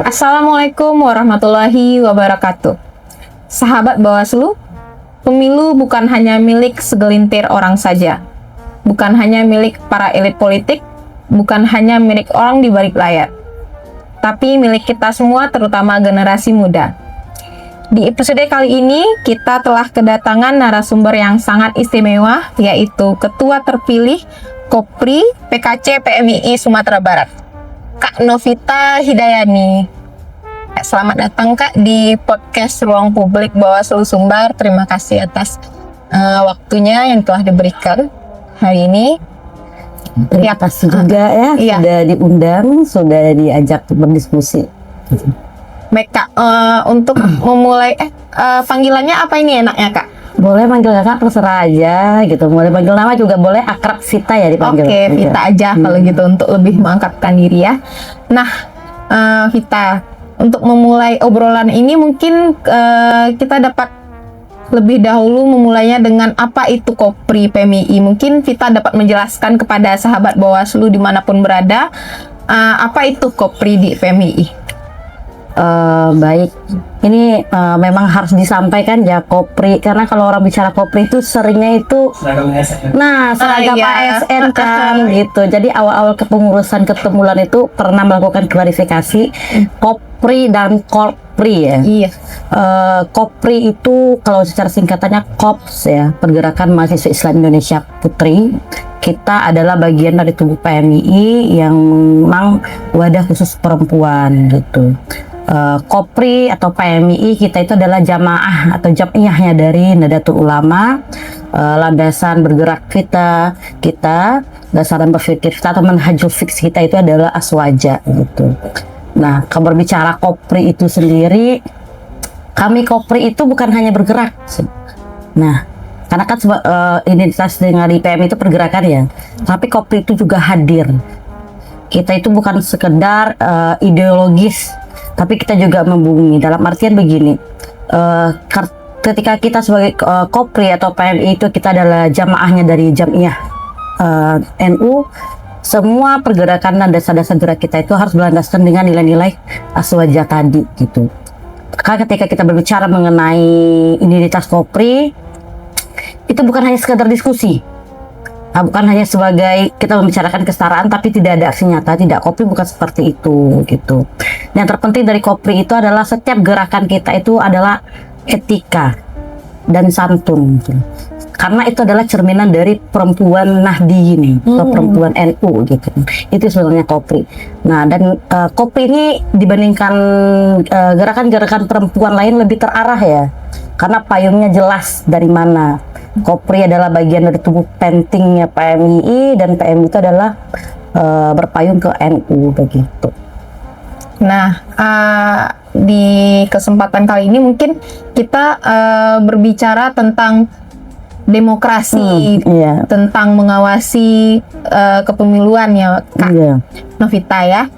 Assalamualaikum warahmatullahi wabarakatuh. Sahabat Bawaslu, pemilu bukan hanya milik segelintir orang saja. Bukan hanya milik para elit politik, bukan hanya milik orang di balik layar. Tapi milik kita semua, terutama generasi muda. Di episode kali ini, kita telah kedatangan narasumber yang sangat istimewa, yaitu Ketua Terpilih Kopri PKC PMII Sumatera Barat, Kak Novita Hidayani. Selamat datang Kak di podcast Ruang Publik Bawaslu Sumbar. Terima kasih atas waktunya yang telah diberikan hari ini. Terima kasih juga ya, sudah diundang, sudah diajak berdiskusi. Baik Kak, untuk memulai panggilannya apa ini enaknya Kak? Boleh manggil kakak, terserah aja gitu. Boleh panggil nama juga boleh, akrab Vita ya dipanggil. Oke, Vita aja kalau gitu untuk lebih mengangkatkan diri ya. Nah, Vita, untuk memulai obrolan ini mungkin kita dapat lebih dahulu memulainya dengan apa itu Kopri PMII. Mungkin Vita dapat menjelaskan kepada sahabat Bawaslu dimanapun berada, apa itu Kopri di PMII. Baik, ini memang harus disampaikan ya Kopri, karena kalau orang bicara Kopri itu seringnya itu seragam ASN kan gitu. Jadi awal-awal kepengurusan Ketemulan itu pernah melakukan klarifikasi Kopri dan Korpri ya. Iya. Kopri itu kalau secara singkatannya KOPS ya, Pergerakan Mahasiswa Islam Indonesia Putri. Kita adalah bagian dari tubuh PMII yang memang wadah khusus perempuan gitu. Kopri atau PMII kita itu adalah jamaah atau jamiyahnya dari Nadatul Ulama. Landasan bergerak kita dasaran berpikir kita atau manhajul fix kita itu adalah aswaja gitu. Nah, kalau berbicara Kopri itu sendiri, kami Kopri itu bukan hanya bergerak. Nah, karena kan identitas dengan IPM itu pergerakan ya, tapi Kopri itu juga hadir. Kita itu bukan sekedar ideologis, tapi kita juga membumi. Dalam artian begini, ketika kita sebagai Kopri atau PMI itu kita adalah jamaahnya dari Jamiyah NU, semua pergerakan dan dasar-dasar gerak kita itu harus berlandaskan dengan nilai-nilai aswaja tadi gitu. Karena ketika kita berbicara mengenai identitas Kopri, itu bukan hanya sekedar diskusi. Bukan hanya sebagai kita membicarakan kesetaraan tapi tidak ada aksi nyata. Tidak, Kopri bukan seperti itu gitu. Yang terpenting dari Kopri itu adalah setiap gerakan kita itu adalah etika dan santun gitu. Karena itu adalah cerminan dari perempuan Nahdliyin atau perempuan NU gitu. Itu sebenarnya Kopri. Nah, dan Kopri ini dibandingkan gerakan-gerakan perempuan lain lebih terarah ya. Karena payungnya jelas dari mana. Kopri adalah bagian dari tubuh pentingnya PMII dan PMII itu adalah berpayung ke NU begitu. Nah, di kesempatan kali ini mungkin kita berbicara tentang demokrasi, tentang mengawasi kepemiluan ya Kak Novita ya.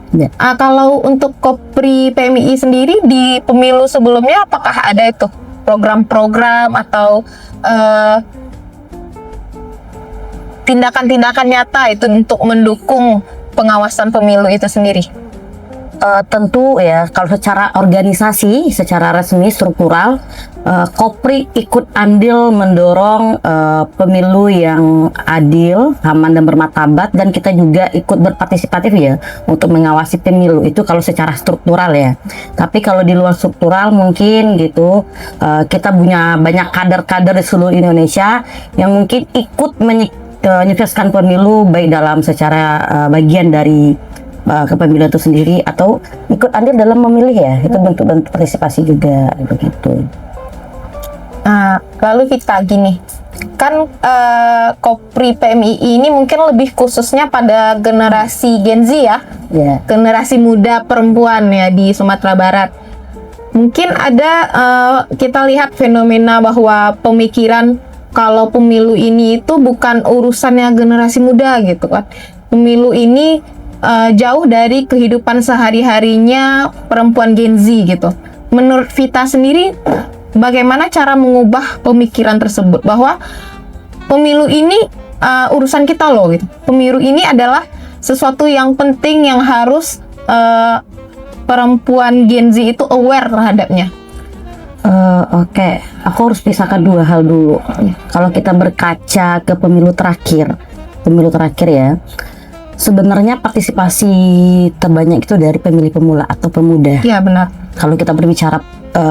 Kalau untuk Kopri PMII sendiri di pemilu sebelumnya apakah ada itu program-program atau tindakan-tindakan nyata itu untuk mendukung pengawasan pemilu itu sendiri? Tentu ya, kalau secara organisasi, secara resmi struktural, Kopri ikut andil mendorong pemilu yang adil, aman dan bermartabat, dan kita juga ikut berpartisipatif ya untuk mengawasi pemilu itu kalau secara struktural ya. Tapi kalau di luar struktural mungkin gitu, kita punya banyak kader-kader di seluruh Indonesia yang mungkin ikut menyukseskan pemilu baik dalam secara bagian dari kepemilian itu sendiri atau ikut andil dalam memilih ya, itu bentuk-bentuk partisipasi juga begitu. Lalu kita gini, kan Kopri PMII ini mungkin lebih khususnya pada generasi Gen Z ya, generasi muda perempuan ya di Sumatera Barat. Mungkin ada kita lihat fenomena bahwa pemikiran kalau pemilu ini itu bukan urusannya generasi muda gitu kan. Pemilu ini jauh dari kehidupan sehari-harinya perempuan Gen Z gitu. Menurut Vita sendiri, bagaimana cara mengubah pemikiran tersebut bahwa pemilu ini urusan kita loh gitu. Pemilu ini adalah sesuatu yang penting yang harus perempuan Gen Z itu aware terhadapnya? Oke, aku harus pisahkan dua hal dulu. Kalau kita berkaca ke pemilu terakhir ya, sebenarnya partisipasi terbanyak itu dari pemilih pemula atau pemuda. Iya benar. Kalau kita berbicara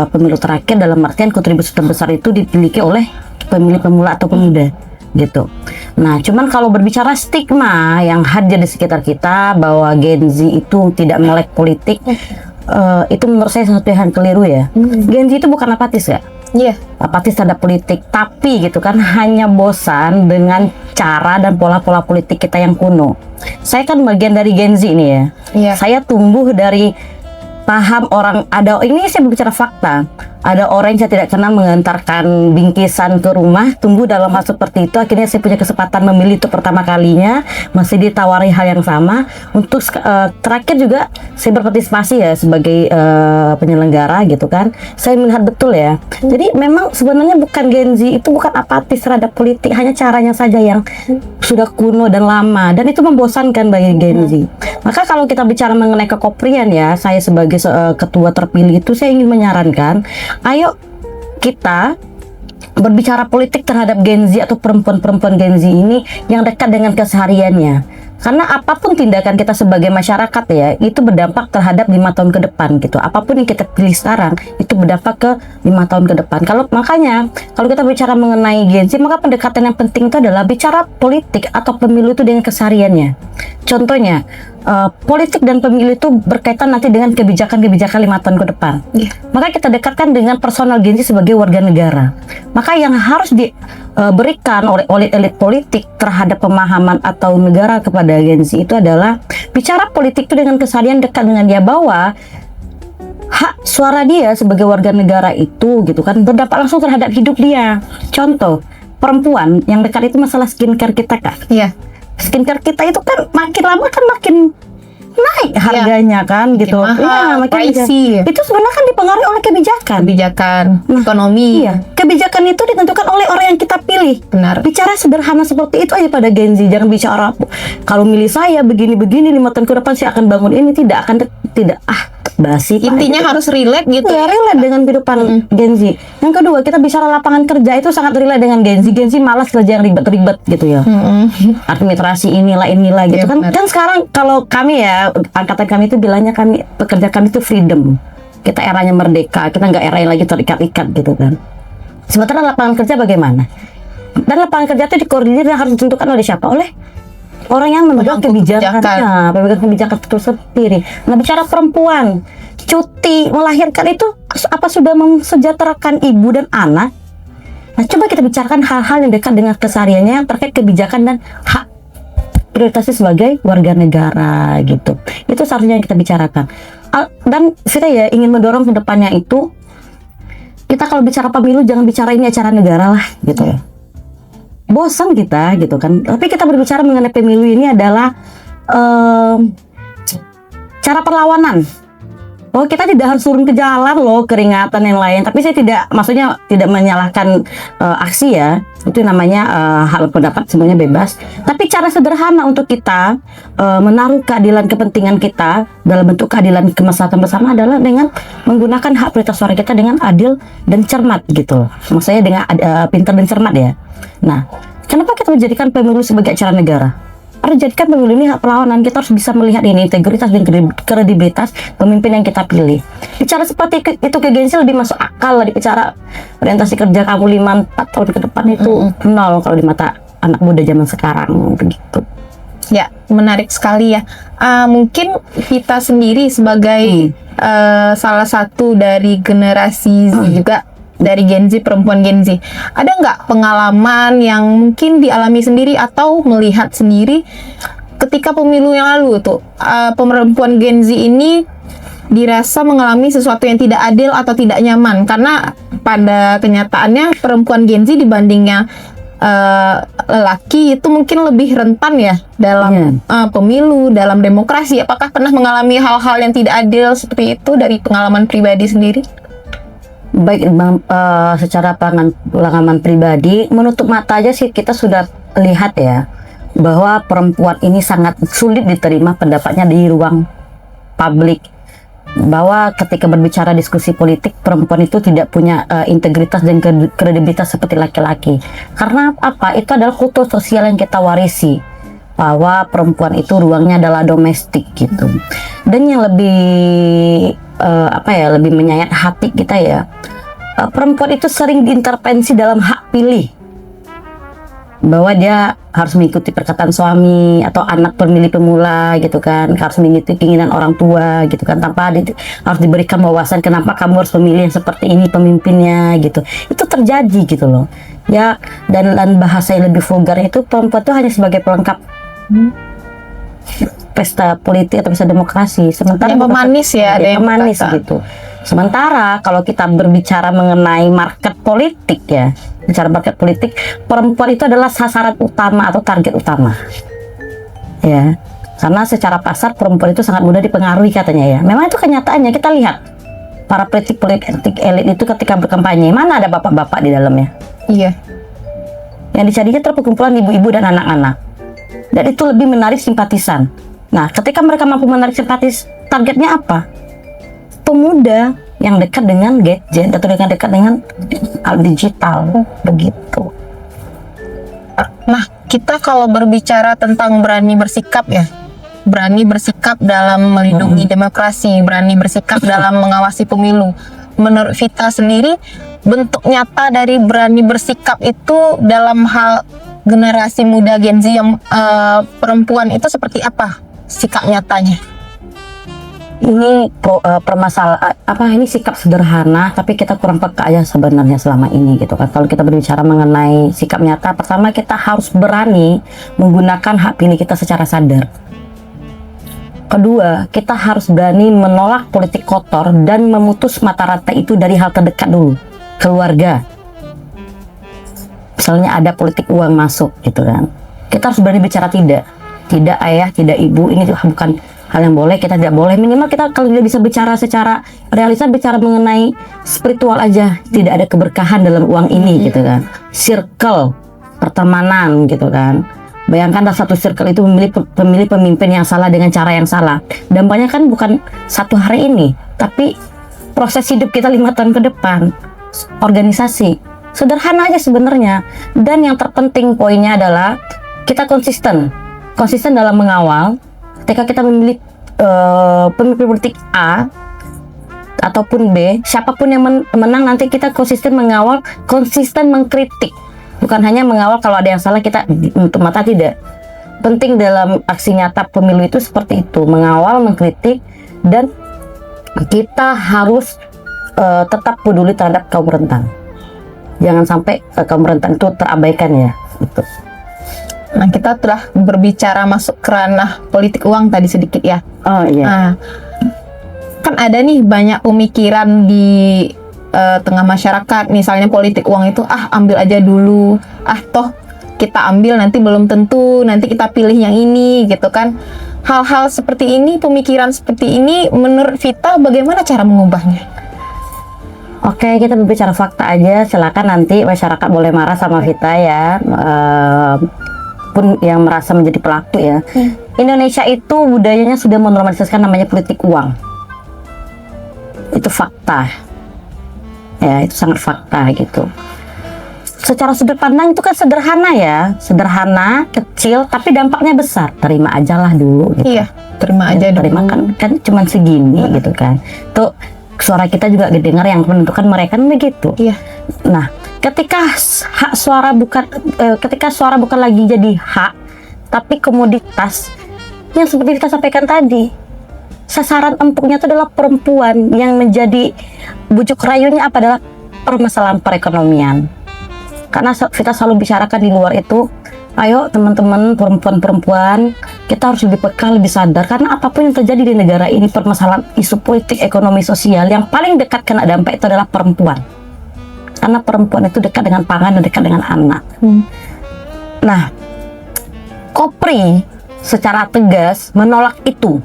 pemilu terakhir, dalam artian kontribusi terbesar itu dimiliki oleh pemilih pemula atau pemuda gitu. Nah, cuman kalau berbicara stigma yang hadir di sekitar kita bahwa Gen Z itu tidak melek politik, itu menurut saya sesuatu yang keliru ya. Gen Z itu bukan apatis ya, Iya. apatis terhadap politik, tapi gitu kan hanya bosan dengan cara dan pola-pola politik kita yang kuno. Saya kan bagian dari Gen Z nih ya. Iya. Saya tumbuh dari paham orang, ada ini saya berbicara fakta, ada orang yang saya tidak kenal mengantarkan bingkisan ke rumah, tumbuh dalam hal seperti itu. Akhirnya saya punya kesempatan memilih itu pertama kalinya, masih ditawari hal yang sama. Untuk terakhir juga saya berpartisipasi ya sebagai penyelenggara gitu kan. Saya melihat betul ya, jadi memang sebenarnya bukan Gen Z itu bukan apatis terhadap politik, hanya caranya saja yang sudah kuno dan lama, dan itu membosankan bagi Gen Z. Maka kalau kita bicara mengenai kekoprian ya, saya sebagai ketua terpilih itu saya ingin menyarankan, ayo kita berbicara politik terhadap Gen Z atau perempuan-perempuan Gen Z ini yang dekat dengan kesehariannya. Karena apapun tindakan kita sebagai masyarakat ya, itu berdampak terhadap 5 tahun ke depan gitu. Apapun yang kita pilih sekarang, itu berdampak ke 5 tahun ke depan. Makanya, kalau kita bicara mengenai Gen Z, maka pendekatan yang penting itu adalah bicara politik atau pemilu itu dengan kesehariannya. Contohnya, politik dan pemilu itu berkaitan nanti dengan kebijakan-kebijakan 5 tahun ke depan. Maka kita dekatkan dengan personal Gen Z sebagai warga negara. Maka yang harus diberikan oleh elit politik terhadap pemahaman atau negara kepada Gen Z itu adalah bicara politik itu dengan keseharian, dekat dengan dia, bahwa hak suara dia sebagai warga negara itu gitu kan berdampak langsung terhadap hidup dia. Contoh, perempuan yang dekat itu masalah skincare kita Kak. Iya. Skincare kita itu kan makin lama kan makin naik harganya kan gitu. Mahal, makin pricey. itu sebenarnya kan dipengaruhi oleh kebijakan. Ekonomi. Iya, kebijakan itu ditentukan oleh orang yang kita pilih. Benar. Bicara sederhana seperti itu aja pada Gen Z. Jangan bicara kalau milih saya begini-begini 5 tahun ke depan saya akan bangun ini, tidak basi. Intinya harus relate gitu. Ya, relate dengan kehidupan Gen Z. Yang kedua, kita bicara lapangan kerja itu sangat relate dengan Gen Z. Gen Z malas kerja yang ribet-ribet gitu ya. Administrasi inilah gitu kan. Benar. Dan sekarang kalau kami ya, angkatan kami itu bilangnya pekerja kami itu freedom. Kita eranya merdeka, kita nggak era lagi terikat-ikat gitu kan. Sementara lapangan kerja bagaimana? Dan lapangan kerja itu dikoordinir dan harus ditentukan oleh siapa? Oleh orang yang memegang kebijakannya, memegang kebijakan itu sendiri. Nah, bicara perempuan, cuti melahirkan itu apa sudah mensejahterakan ibu dan anak? Nah, coba kita bicarakan hal-hal yang dekat dengan kesehariannya yang terkait kebijakan dan hak prioritasnya sebagai warga negara gitu. Itu seharusnya yang kita bicarakan. Dan kita ya ingin mendorong ke depannya itu, kita kalau bicara pemilu jangan bicara ini acara negara lah gitu ya. Bosan kita gitu kan. Tapi kita berbicara mengenai pemilu ini adalah cara perlawanan. Oh, kita tidak harus turun ke jalan loh, keringatan yang lain. Tapi saya maksudnya tidak menyalahkan aksi ya. Itu namanya hak pendapat, semuanya bebas. Tapi cara sederhana untuk kita menaruh keadilan kepentingan kita dalam bentuk keadilan kemaslahatan bersama adalah dengan menggunakan hak prioritas suara kita dengan adil dan cermat gitu. Maksudnya dengan pintar dan cermat ya. Nah, kenapa kita menjadikan pemilu sebagai acara negara? Harus jadikan pemilu ini hak perlawanan. Kita harus bisa melihat ini integritas dan kredibilitas pemimpin yang kita pilih. Bicara seperti itu ke Gen Z lebih masuk akal lah. Bicara orientasi kerja kamu 5-4 tahun ke depan itu nol kalau di mata anak muda zaman sekarang begitu. Ya, menarik sekali ya. Mungkin kita sendiri sebagai salah satu dari generasi Z juga, dari Gen Z, perempuan Gen Z, ada nggak pengalaman yang mungkin dialami sendiri atau melihat sendiri ketika pemilu yang lalu tuh perempuan Gen Z ini dirasa mengalami sesuatu yang tidak adil atau tidak nyaman, karena pada kenyataannya perempuan Gen Z dibandingnya lelaki itu mungkin lebih rentan ya dalam pemilu, dalam demokrasi. Apakah pernah mengalami hal-hal yang tidak adil seperti itu dari pengalaman pribadi sendiri? Baik, secara pengalaman pribadi, menutup mata aja sih kita sudah lihat ya bahwa perempuan ini sangat sulit diterima pendapatnya di ruang publik. bahwa ketika berbicara diskusi politik, perempuan itu tidak punya integritas dan kredibilitas seperti laki-laki. Karena apa? Itu adalah kultur sosial yang kita warisi, bahwa perempuan itu ruangnya adalah domestik gitu. Dan yang lebih lebih menyayat hati kita ya, perempuan itu sering diintervensi dalam hak pilih, bahwa dia harus mengikuti perkataan suami atau anak pemilih pemula gitu kan, harus mengikuti keinginan orang tua gitu kan, tanpa harus diberikan wawasan kenapa kamu harus memilih yang seperti ini pemimpinnya gitu. Itu terjadi gitu loh ya. Dan bahasa yang lebih vulgar itu, perempuan itu hanya sebagai pelengkap pesta politik atau pesta demokrasi, sementara yang pemanis ya, ada yang pemanis berkata gitu. Sementara kalau kita berbicara mengenai market politik ya, bicara market politik, perempuan itu adalah sasaran utama atau target utama ya, karena secara pasar perempuan itu sangat mudah dipengaruhi katanya ya. Memang itu kenyataannya, kita lihat para politik elit itu ketika berkampanye, mana ada bapak-bapak di dalamnya. Iya. Yang dicarinya terus perkumpulan ibu-ibu dan anak-anak, dan itu lebih menarik simpatisan. Nah, ketika mereka mampu menarik simpatis, targetnya apa? Pemuda yang dekat dengan gadget atau dekat dengan alat digital, begitu. Nah, kita kalau berbicara tentang berani bersikap ya, berani bersikap dalam melindungi demokrasi, berani bersikap dalam mengawasi pemilu. Menurut Vita sendiri, bentuk nyata dari berani bersikap itu dalam hal generasi muda Gen Z yang perempuan itu seperti apa sikap nyatanya? Ini ini sikap sederhana, tapi kita kurang peka aja sebenarnya selama ini gitu kan. Kalau kita berbicara mengenai sikap nyata, pertama kita harus berani menggunakan hak pilih kita secara sadar. Kedua, kita harus berani menolak politik kotor dan memutus mata rantai itu dari hal terdekat dulu, keluarga. Misalnya ada politik uang masuk gitu kan, kita harus berani bicara tidak ayah, tidak ibu, ini bukan hal yang boleh, kita tidak boleh. Minimal kita kalau tidak bisa bicara secara realistis, bicara mengenai spiritual aja, tidak ada keberkahan dalam uang ini gitu kan. Circle pertemanan gitu kan, bayangkan satu circle itu memilih pemimpin yang salah dengan cara yang salah, dampaknya kan bukan satu hari ini, tapi proses hidup kita 5 tahun ke depan. Organisasi sederhana aja sebenarnya. Dan yang terpenting poinnya adalah kita konsisten dalam mengawal. Ketika kita memilih pemimpin politik A ataupun B, siapapun yang menang, nanti kita konsisten mengawal, konsisten mengkritik. Bukan hanya mengawal kalau ada yang salah kita menutup mata, tidak. Penting dalam aksi nyata pemilu itu seperti itu, mengawal, mengkritik, dan kita harus tetap peduli terhadap kaum rentan. Jangan sampai kaum rentan itu terabaikan ya. Gitu. Nah, kita telah berbicara masuk ke ranah politik uang tadi sedikit ya. Oh iya. Nah, kan ada nih banyak pemikiran di tengah masyarakat, misalnya politik uang itu ambil aja dulu, toh kita ambil nanti belum tentu, nanti kita pilih yang ini gitu kan. Hal-hal seperti ini, pemikiran seperti ini, menurut Vita bagaimana cara mengubahnya? Oke, kita berbicara fakta aja. Silakan nanti masyarakat boleh marah sama Vita ya, pun yang merasa menjadi pelaku ya. Indonesia itu budayanya sudah menormalisasikan namanya politik uang. Itu fakta. Ya, itu sangat fakta gitu. Secara sudut pandang itu kan sederhana ya, sederhana, kecil, tapi dampaknya besar. Terima aja lah dulu gitu. Iya, terima aja dulu. Terima kan cuman segini gitu kan. Tuh suara kita juga didengar, yang menentukan mereka kan begitu. Iya. Nah, ketika ketika suara bukan lagi jadi hak, tapi komoditas, yang seperti kita sampaikan tadi, sasaran empuknya itu adalah perempuan, yang menjadi bujuk rayunya apa adalah permasalahan perekonomian. Karena kita selalu bicarakan di luar itu, ayo teman-teman perempuan-perempuan, kita harus lebih peka, lebih sadar, karena apapun yang terjadi di negara ini, permasalahan isu politik, ekonomi, sosial, yang paling dekat kena dampak itu adalah perempuan. Karena perempuan itu dekat dengan pangan dan dekat dengan anak. Nah, Kopri secara tegas menolak itu.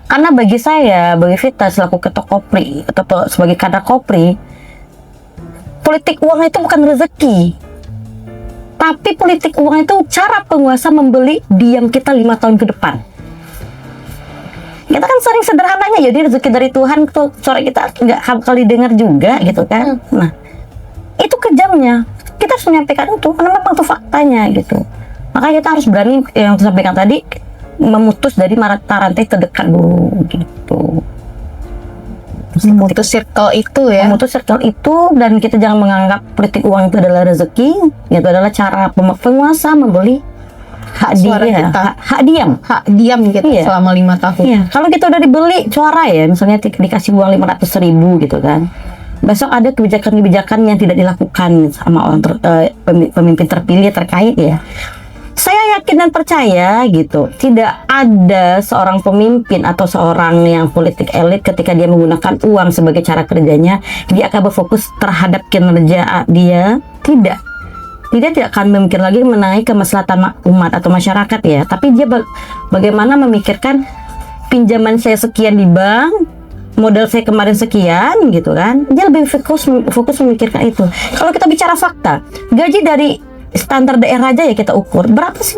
Karena bagi saya, bagi Vita selaku ketua Kopri atau sebagai kader Kopri, politik uang itu bukan rezeki, tapi politik uang itu cara penguasa membeli diam kita 5 tahun ke depan. Kita kan sering sederhananya, jadi rezeki dari Tuhan tuh suara kita nggak kali dengar juga gitu kan. Nah, itu kejamnya. Kita harus menyampaikan itu karena memang itu faktanya gitu. Makanya kita harus berani yang disampaikan tadi, memutus dari rantai terdekat dulu gitu. Memutus circle itu ya. Memutus circle itu, dan kita jangan menganggap politik uang itu adalah rezeki. Itu adalah cara penguasa membeli hak Suara dia, kita. hak diam. Hak diam gitu Iya. selama 5 tahun. Iya, kalau kita udah dibeli suara ya, misalnya dikasih uang 500.000 gitu kan, besok ada kebijakan-kebijakan yang tidak dilakukan sama orang pemimpin terpilih terkait ya. Saya yakin dan percaya gitu, tidak ada seorang pemimpin atau seorang yang politik elit ketika dia menggunakan uang sebagai cara kerjanya, dia akan berfokus terhadap kinerja dia. Dia tidak akan memikir lagi mengenai kemaslahatan umat atau masyarakat ya, tapi dia bagaimana memikirkan pinjaman saya sekian di bank, modal saya kemarin sekian gitu kan. Dia lebih fokus memikirkan itu. Kalau kita bicara fakta, gaji dari standar daerah aja ya kita ukur, berapa sih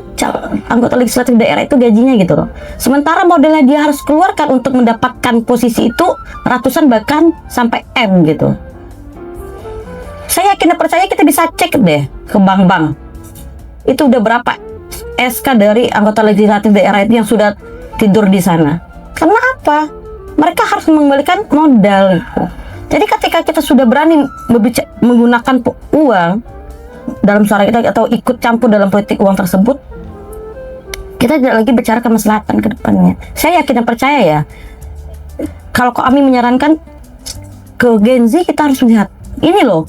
anggota legislatif daerah itu gajinya gitu loh. Sementara modalnya dia harus keluarkan untuk mendapatkan posisi itu ratusan bahkan sampai M gitu. Saya yakin dan percaya kita bisa cek deh ke bank-bank. Itu udah berapa SK dari anggota legislatif daerah itu yang sudah tidur di sana. Karena apa? Mereka harus mengembalikan modal. Jadi ketika kita sudah berani menggunakan uang dalam suara kita atau ikut campur dalam politik uang tersebut, kita tidak lagi bicara kemaslahatan ke depannya. Saya yakin dan percaya ya, kalau kami menyarankan ke Gen Z, kita harus lihat ini loh,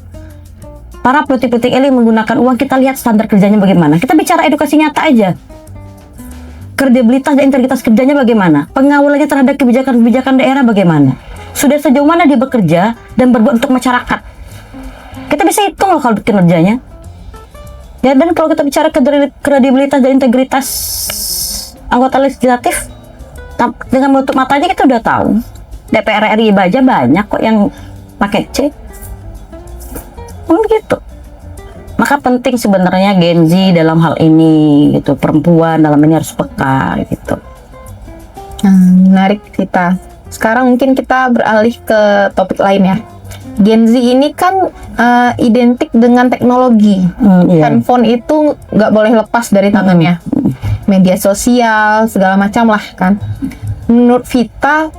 para politik-politik elit menggunakan uang, kita lihat standar kerjanya bagaimana. Kita bicara edukasi nyata aja, kredibilitas dan integritas kerjanya bagaimana, pengawalannya terhadap kebijakan-kebijakan daerah bagaimana, sudah sejauh mana dia bekerja dan berbuat untuk masyarakat. Kita bisa hitung loh kalau kinerjanya. Ya, dan kalau kita bicara kredibilitas dan integritas anggota legislatif, dengan menutup mata aja kita udah tahu. DPR RI aja banyak kok yang pakai C. Gitu. Maka penting sebenarnya Gen Z dalam hal ini gitu, perempuan dalam ini harus peka gitu. Menarik kita. Sekarang mungkin kita beralih ke topik lain ya. Gen Z ini kan identik dengan teknologi. Iya. Handphone itu nggak boleh lepas dari tangannya. Media sosial, segala macam lah kan. Menurut Vita,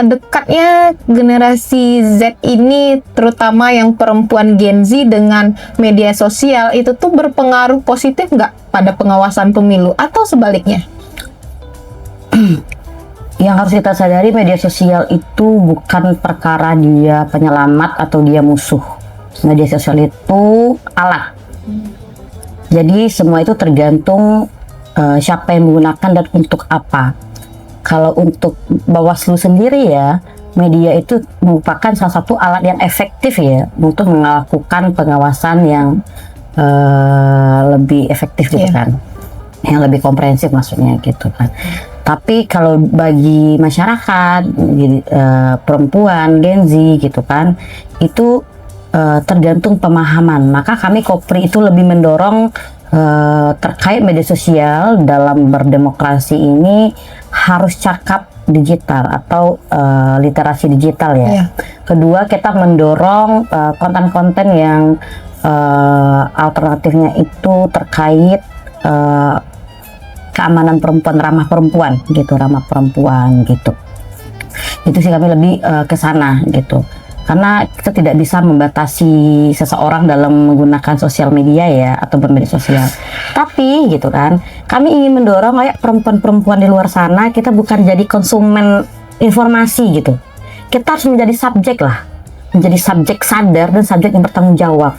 dekatnya generasi Z ini, terutama yang perempuan Gen Z dengan media sosial, itu tuh berpengaruh positif nggak pada pengawasan pemilu atau sebaliknya? Yang harus kita sadari, media sosial itu bukan perkara dia penyelamat atau dia musuh. Media sosial itu alat. Jadi semua itu tergantung siapa yang menggunakan dan untuk apa. Kalau untuk Bawaslu sendiri ya, media itu merupakan salah satu alat yang efektif ya untuk melakukan pengawasan yang lebih efektif gitu kan, yang lebih komprehensif maksudnya gitu kan. Tapi kalau bagi masyarakat, perempuan, Gen Z gitu kan, itu tergantung pemahaman. Maka kami Kopri itu lebih mendorong terkait media sosial dalam berdemokrasi ini harus cakap digital atau literasi digital ya. Iya. Kedua, kita mendorong konten-konten yang alternatifnya itu terkait keamanan perempuan, ramah perempuan gitu. Itu sih kami lebih ke sana gitu. Karena kita tidak bisa membatasi seseorang dalam menggunakan sosial media ya atau bermedia sosial. Tapi gitu kan, kami ingin mendorong kayak perempuan-perempuan di luar sana, kita bukan jadi konsumen informasi gitu. Kita harus menjadi subjek lah, menjadi subjek sadar dan subjek yang bertanggung jawab.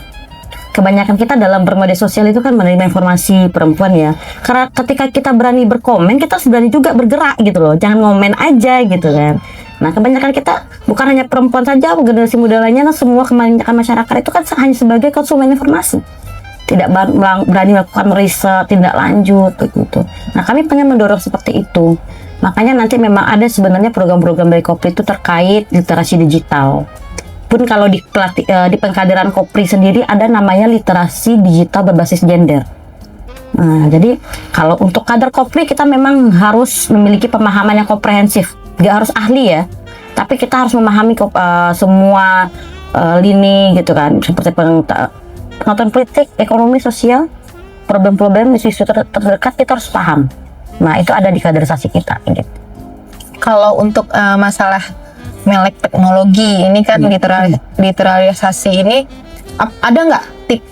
Kebanyakan kita dalam bermedia sosial itu kan menerima informasi perempuan ya. Karena ketika kita berani berkomen, kita harus berani juga bergerak gitu loh. Jangan ngomen aja gitu kan. Nah, kebanyakan kita bukan hanya perempuan saja, generasi muda lainnya, semua kebanyakan masyarakat itu kan hanya sebagai konsumen informasi. Tidak berani melakukan riset, tindak lanjut gitu. Nah, kami pengen mendorong seperti itu. Makanya nanti memang ada sebenarnya program-program dari Kopri itu terkait literasi digital. Pun kalau di pengkaderan Kopri sendiri ada namanya literasi digital berbasis gender. Nah, jadi kalau untuk kader Kopri kita memang harus memiliki pemahaman yang komprehensif. Gak harus ahli ya, tapi kita harus memahami semua lini gitu kan, seperti pengetahuan politik, ekonomi, sosial, problem-problem, isu-isu terdekat kita harus paham. Nah, itu ada di kaderisasi kita gitu. Kalau untuk masalah melek teknologi ini kan literalisasi ini, ada nggak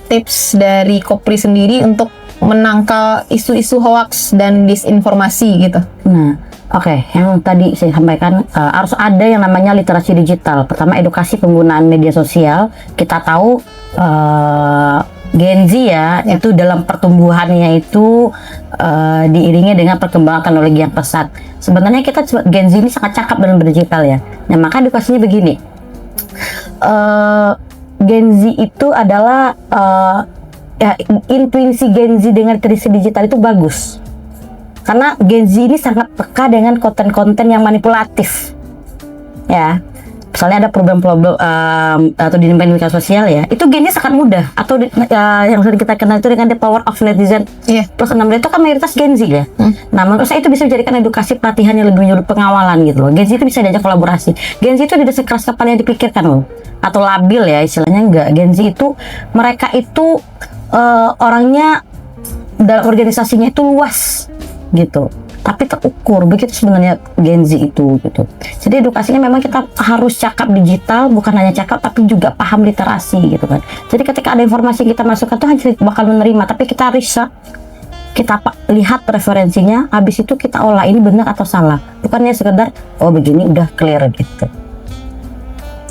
tips dari Kopri sendiri untuk menangkal isu-isu hoax dan disinformasi gitu? Nah, oke, yang tadi saya sampaikan harus ada yang namanya literasi digital. Pertama, edukasi penggunaan media sosial. Kita tahu Gen Z ya, itu dalam pertumbuhannya itu diiringi dengan perkembangan teknologi yang pesat. Sebenarnya kita Gen Z ini sangat cakap dalam berdigital ya. Nah, maka edukasinya begini. Gen Z itu adalah ya, intuisi Gen Z dengan literasi digital itu bagus. Karena Gen Z ini sangat peka dengan konten-konten yang manipulatif. Ya. Misalnya ada problem-problem atau di media sosial ya, itu Gen Z sangat mudah. Atau yang sering kita kenal itu dengan the power of netizen. Plus 6 itu kan mayoritas Gen Z ya. Nah, menurut saya itu bisa dijadikan edukasi pelatihan yang lebih menyeluruh pengawalan gitu loh. Gen Z itu bisa diajak kolaborasi. Gen Z itu tidak sekeras kepala yang dipikirkan loh. Atau labil ya istilahnya, enggak. Gen Z itu mereka itu orangnya dalam organisasinya itu luas gitu, tapi terukur. Begitu sebenarnya Gen Z itu gitu. Jadi edukasinya memang kita harus cakap digital, bukan hanya cakap tapi juga paham literasi gitu kan. Jadi ketika ada informasi kita masukkan tuh hanya bakal menerima, tapi kita riset, kita lihat referensinya, habis itu kita olah ini benar atau salah, bukannya sekedar oh begini udah clear gitu.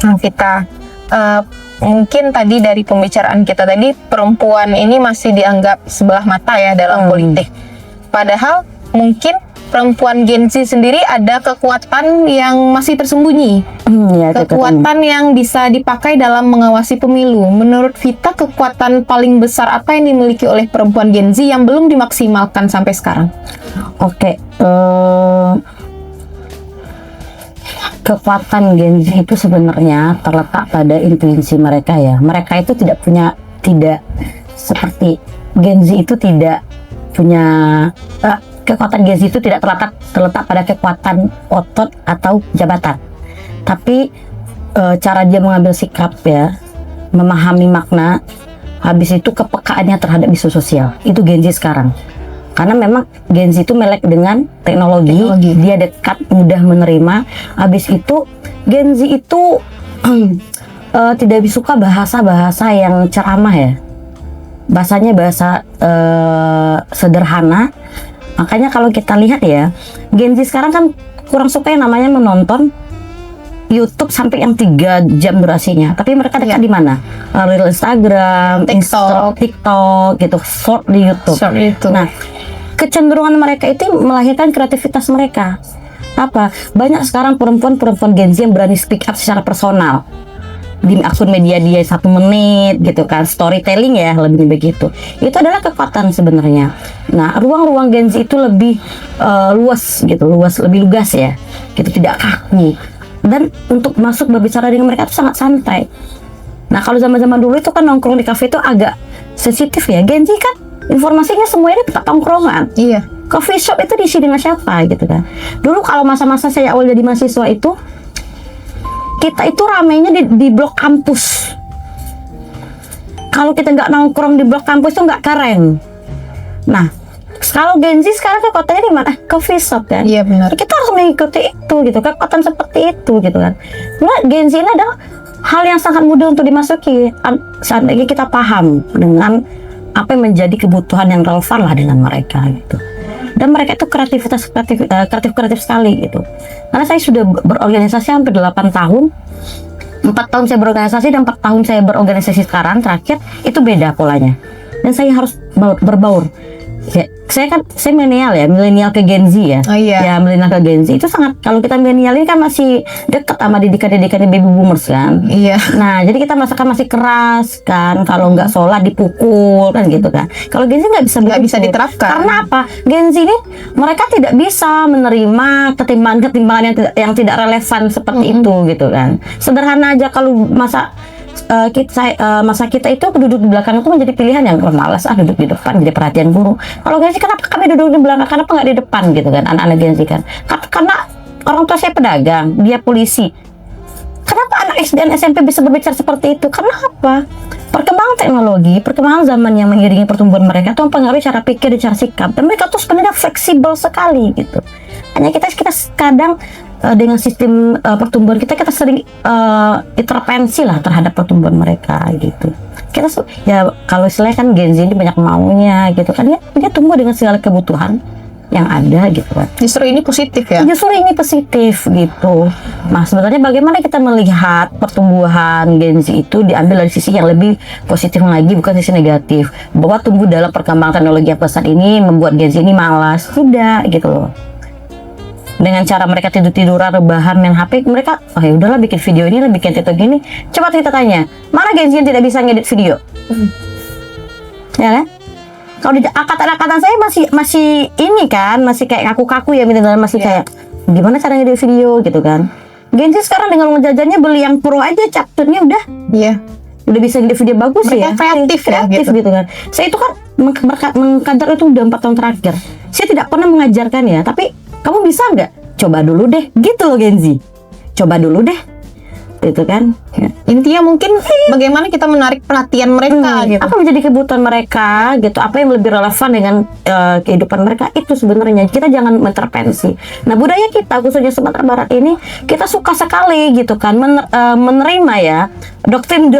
Nah, kita mungkin tadi dari pembicaraan kita tadi, perempuan ini masih dianggap sebelah mata ya dalam politik. Padahal mungkin perempuan Gen Z sendiri ada kekuatan yang masih tersembunyi. Kekuatan yang bisa dipakai dalam mengawasi pemilu. Menurut Vita, kekuatan paling besar apa yang dimiliki oleh perempuan Gen Z yang belum dimaksimalkan sampai sekarang? Kekuatan Gen Z itu sebenarnya terletak pada intuisi mereka ya. Mereka itu tidak seperti Gen Z itu tidak punya kekuatan Gen Z itu tidak terletak pada kekuatan otot atau jabatan, tapi cara dia mengambil sikap ya, memahami makna, habis itu kepekaannya terhadap isu sosial. Itu Gen Z sekarang. Karena memang Gen Z itu melek dengan teknologi. Dia dekat, mudah menerima. Habis itu Gen Z itu tidak suka bahasa-bahasa yang ceramah ya. Bahasanya bahasa sederhana. Makanya kalau kita lihat ya, Gen Z sekarang kan kurang suka yang namanya menonton YouTube sampai yang 3 jam durasinya. Tapi mereka dekat di mana? Reel Instagram, TikTok gitu, short di YouTube. Nah, kecenderungan mereka itu melahirkan kreativitas mereka. Apa? Banyak sekarang perempuan Gen Z yang berani speak up secara personal di akun media dia 1 menit gitu kan, storytelling ya, lebih begitu. Itu adalah kekuatan sebenarnya. Nah, ruang-ruang Gen Z itu lebih luas gitu, lebih lugas ya, gitu, tidak kaku. Dan untuk masuk berbicara dengan mereka itu sangat santai. Nah, kalau zaman-zaman dulu itu kan nongkrong di kafe itu agak sensitif ya. Gen Z kan informasinya semuanya di tempat tongkrongan. Iya. Coffee shop itu diisi dengan siapa gitu kan. Dulu kalau masa-masa saya awal jadi mahasiswa itu, kita itu ramainya di blok kampus. Kalau kita nggak nongkrong di blok kampus itu nggak keren. Nah, kalau Gen Z sekarang kekuatannya di mana? Coffee shop kan? Iya benar. Kita harus mengikuti itu gitu, kekuatan seperti itu gitu kan. Nah, Gen Z ini adalah hal yang sangat mudah untuk dimasuki. Seandainya kita paham dengan apa yang menjadi kebutuhan yang relevan lah dengan mereka gitu. Dan mereka itu kreatif sekali gitu. Karena saya sudah berorganisasi hampir 8 tahun. 4 tahun saya berorganisasi dan 4 tahun saya berorganisasi sekarang terakhir, itu beda polanya. Dan saya harus berbaur. Saya milenial ke Gen Z ya. Oh iya. Ya, milenial ke Gen Z itu sangat, kalau kita milenial ini kan masih dekat sama didikan-didikannya baby boomers kan. Iya. Nah, jadi kita masakan masih keras kan, kalau nggak sholat dipukul kan gitu kan. Kalau Gen Z nggak bisa diterapkan. Karena apa? Gen Z ini mereka tidak bisa menerima ketimbangan yang tidak relevan seperti itu gitu kan. Sederhana aja, kalau masa kita itu duduk di belakang itu menjadi pilihan yang malas duduk di depan jadi perhatian guru. Kalau Gen Z kenapa kami duduk di belakang, kenapa nggak di depan gitu kan, anak-anak Gen Z kan? Karena orang tua saya pedagang, dia polisi. Kenapa anak SD dan SMP bisa berbicara seperti itu? Karena apa? Perkembangan teknologi, perkembangan zaman yang mengiringi pertumbuhan mereka itu mempengaruhi cara pikir dan cara sikap, dan mereka tuh sebenarnya fleksibel sekali gitu. Hanya kita kadang dengan sistem pertumbuhan kita sering intervensi lah terhadap pertumbuhan mereka gitu. Kita ya kalau istilahnya kan Gen Z ini banyak maunya gitu kan, dia tumbuh dengan segala kebutuhan yang ada gitu kan. Justru ini positif ya? Justru ini positif gitu. Nah sebenarnya bagaimana kita melihat pertumbuhan Gen Z itu diambil dari sisi yang lebih positif lagi, bukan sisi negatif. Bahwa tumbuh dalam perkembangan teknologi yang pesat ini membuat Gen Z ini malas. Tidak gitu loh. Dengan cara mereka tiduran, rebahan, main HP, mereka ya udahlah bikin video ini, bikin TikTok gini. Coba kita tanya, mana Gen Z yang tidak bisa ngedit video? Ya kan? Kalau di angkatan saya masih ini kan, masih kayak kaku-kaku ya, masih kayak gimana cara ngedit video gitu kan. Gen Z sekarang dengan uang jajannya beli yang pro aja, capturnya udah udah bisa ngedit video bagus. Mereka ya kreatif gitu kan. Saya itu kan mengkajar itu udah 4 tahun terakhir, saya tidak pernah mengajarkan ya, tapi kamu bisa nggak? Coba dulu deh gitu loh Gen Z, coba dulu deh gitu kan ya. Intinya mungkin bagaimana kita menarik perhatian mereka gitu. Apa menjadi kebutuhan mereka gitu, apa yang lebih relevan dengan kehidupan mereka, itu sebenarnya kita jangan mengintervensi. Nah budaya kita khususnya Sumatera Barat ini, kita suka sekali gitu kan menerima ya doktrin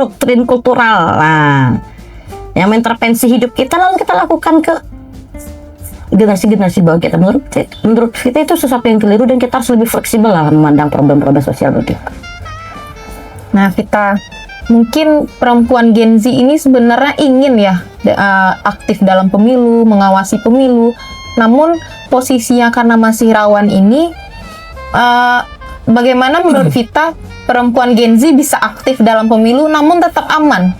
kultural lah yang mengintervensi hidup kita, lalu kita lakukan ke generasi bawah kita. Menurut kita itu sesuatu yang keliru, dan kita harus lebih fleksibel lah memandang problem-problem sosial begitu. Nah, kita mungkin perempuan Gen Z ini sebenarnya ingin ya aktif dalam pemilu, mengawasi pemilu. Namun posisinya karena masih rawan ini, bagaimana menurut Vita perempuan Gen Z bisa aktif dalam pemilu namun tetap aman?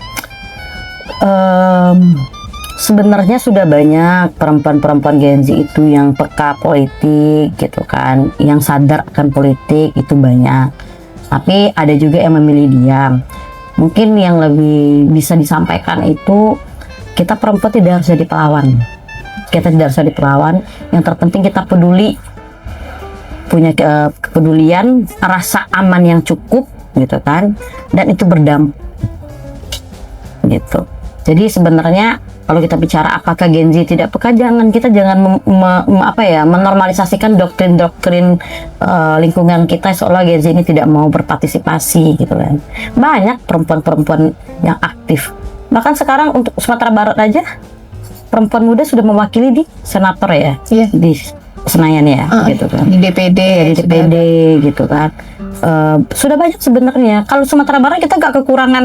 Sebenarnya sudah banyak perempuan-perempuan Gen Z itu yang peka politik gitu kan, yang sadar akan politik itu banyak. Tapi ada juga yang memilih diam. Mungkin yang lebih bisa disampaikan itu, kita perempuan tidak harus jadi pahlawan. Kita tidak harus jadi pahlawan. Yang terpenting kita peduli, punya kepedulian, rasa aman yang cukup gitu kan, dan itu berdampak gitu. Jadi sebenarnya kalau kita bicara apakah Gen Z tidak peka, kita jangan menormalisasikan doktrin lingkungan kita seolah Gen Z ini tidak mau berpartisipasi gitu kan. Banyak perempuan-perempuan yang aktif. Bahkan sekarang untuk Sumatera Barat aja perempuan muda sudah mewakili di senator ya, di Senayan ya, gitu kan. Di DPD, di DPD gitu kan. Sudah banyak sebenarnya. Kalau Sumatera Barat kita gak kekurangan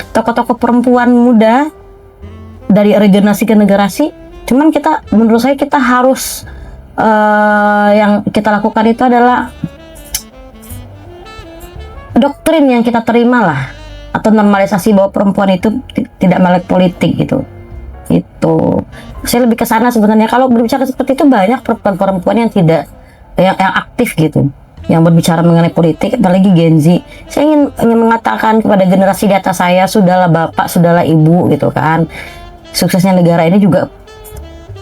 tokoh-tokoh perempuan muda dari regenerasi ke generasi. Cuman menurut saya kita harus yang kita lakukan itu adalah doktrin yang kita terima lah, atau normalisasi bahwa perempuan itu tidak melek politik gitu. Itu saya lebih ke sana sebenarnya. Kalau berbicara seperti itu, banyak perempuan-perempuan yang yang aktif gitu, yang berbicara mengenai politik, apalagi Gen Z. Saya ingin mengatakan kepada generasi di atas saya, sudahlah bapak, sudahlah ibu gitu kan. Suksesnya negara ini juga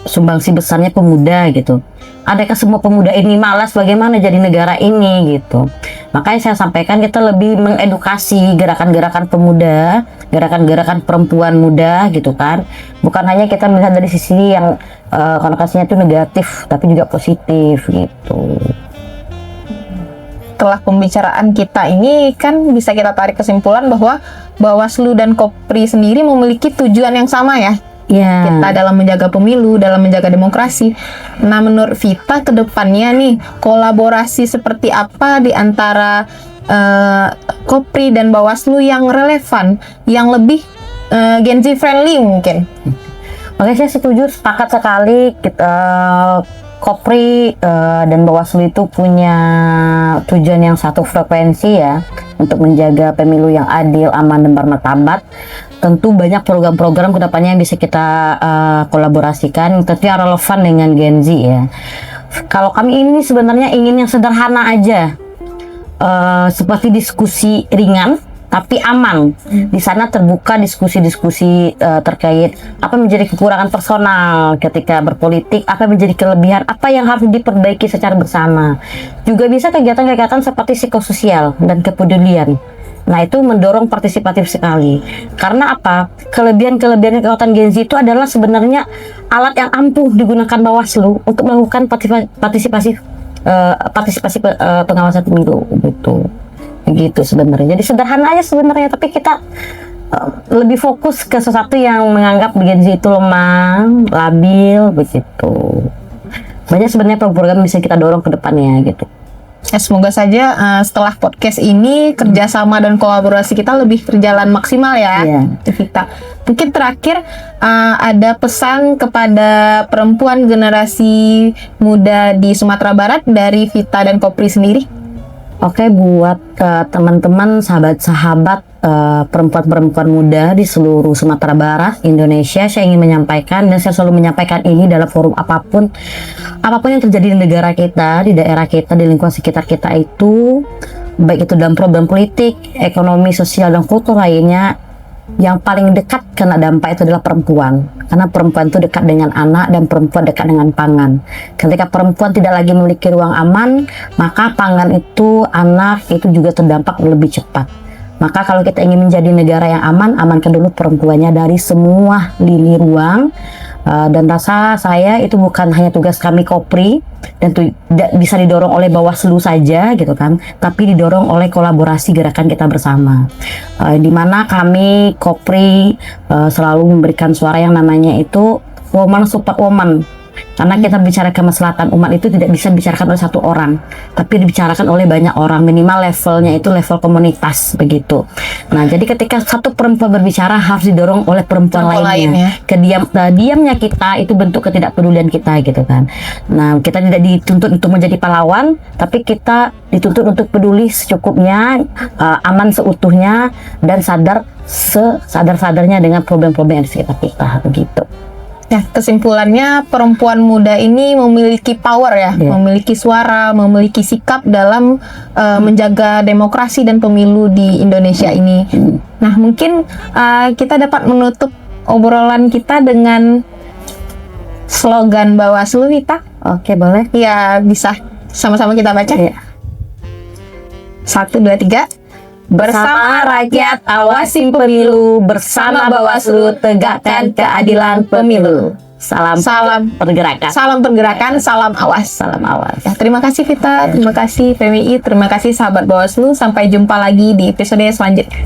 sumbangsi besarnya pemuda gitu. Adakah semua pemuda ini malas bagaimana jadi negara ini gitu? Makanya saya sampaikan kita lebih mengedukasi gerakan-gerakan pemuda, gerakan-gerakan perempuan muda gitu kan. Bukan hanya kita melihat dari sisi yang konotasinya itu negatif, tapi juga positif gitu. Setelah pembicaraan kita ini kan bisa kita tarik kesimpulan bahwa Bawaslu dan Kopri sendiri memiliki tujuan yang sama ya. Kita dalam menjaga pemilu, dalam menjaga demokrasi. Nah, menurut Vita ke depannya nih, kolaborasi seperti apa di antara Kopri dan Bawaslu yang relevan, yang lebih Gen Z friendly mungkin? Oke, saya sepakat sekali. Kopri dan Bawaslu itu punya tujuan yang satu frekuensi ya, untuk menjaga pemilu yang adil, aman, dan bermartabat. Tentu banyak program-program kedepannya yang bisa kita kolaborasikan, tentu yang relevan dengan Gen Z ya. Kalau kami ini sebenarnya ingin yang sederhana aja, seperti diskusi ringan tapi aman. Di sana terbuka diskusi-diskusi terkait apa menjadi kekurangan personal ketika berpolitik, apa menjadi kelebihan, apa yang harus diperbaiki secara bersama. Juga bisa kegiatan-kegiatan seperti psikososial dan kepedulian. Nah, itu mendorong partisipatif sekali. Karena apa? Kelebihan-kelebihan kekuatan Gen Z itu adalah sebenarnya alat yang ampuh digunakan Bawaslu untuk melakukan partisipasi pengawasan pemilu gitu. Begitu sebenarnya. Jadi sederhana aja sebenarnya, tapi kita lebih fokus ke sesuatu yang menganggap Gen Z itu lemah, labil begitu. Banyak sebenarnya program yang bisa kita dorong ke depannya gitu. Ya, semoga saja setelah podcast ini kerjasama dan kolaborasi kita lebih berjalan maksimal ya, Vita. Mungkin terakhir ada pesan kepada perempuan generasi muda di Sumatera Barat dari Vita dan Kopri sendiri. Oke, buat teman-teman, sahabat-sahabat perempuan-perempuan muda di seluruh Sumatera Barat, Indonesia, saya ingin menyampaikan, dan saya selalu menyampaikan ini dalam forum apapun yang terjadi di negara kita, di daerah kita, di lingkungan sekitar kita itu, baik itu dalam problem politik, ekonomi, sosial, dan kultur lainnya, yang paling dekat kena dampak itu adalah perempuan. Karena perempuan itu dekat dengan anak dan perempuan dekat dengan pangan. Ketika perempuan tidak lagi memiliki ruang aman, maka pangan itu, anak itu juga terdampak lebih cepat. Maka kalau kita ingin menjadi negara yang aman, amankan dulu perempuannya dari semua lini ruang. Dan rasa saya itu bukan hanya tugas kami Kopri dan bisa didorong oleh Bawaslu saja gitu kan, tapi didorong oleh kolaborasi gerakan kita bersama, di mana kami Kopri selalu memberikan suara yang namanya itu woman support woman. Karena kita bicara kemaslahatan umat itu tidak bisa dibicarakan oleh satu orang, tapi dibicarakan oleh banyak orang, minimal levelnya itu level komunitas begitu. Nah, jadi ketika satu perempuan berbicara harus didorong oleh perempuan lainnya. Diamnya kita itu bentuk ketidakpedulian kita gitu kan. Nah, kita tidak dituntut untuk menjadi pahlawan, tapi kita dituntut untuk peduli secukupnya, aman seutuhnya, dan sadar-sadarnya dengan problem-problem yang di sekitar kita begitu. Ya, kesimpulannya perempuan muda ini memiliki power ya, memiliki suara, memiliki sikap dalam menjaga demokrasi dan pemilu di Indonesia ini. Nah, mungkin kita dapat menutup obrolan kita dengan slogan Bawaslu, Vita. Oke, boleh? Ya, bisa sama-sama kita baca. Ya. 1, 2, 3. Bersama rakyat awasi pemilu, bersama Bawaslu tegakkan keadilan pemilu. Salam pergerakan. Salam pergerakan, salam awas. Salam awas. Ya, terima kasih Vita, terima kasih PMI, terima kasih sahabat Bawaslu. Sampai jumpa lagi di episode selanjutnya.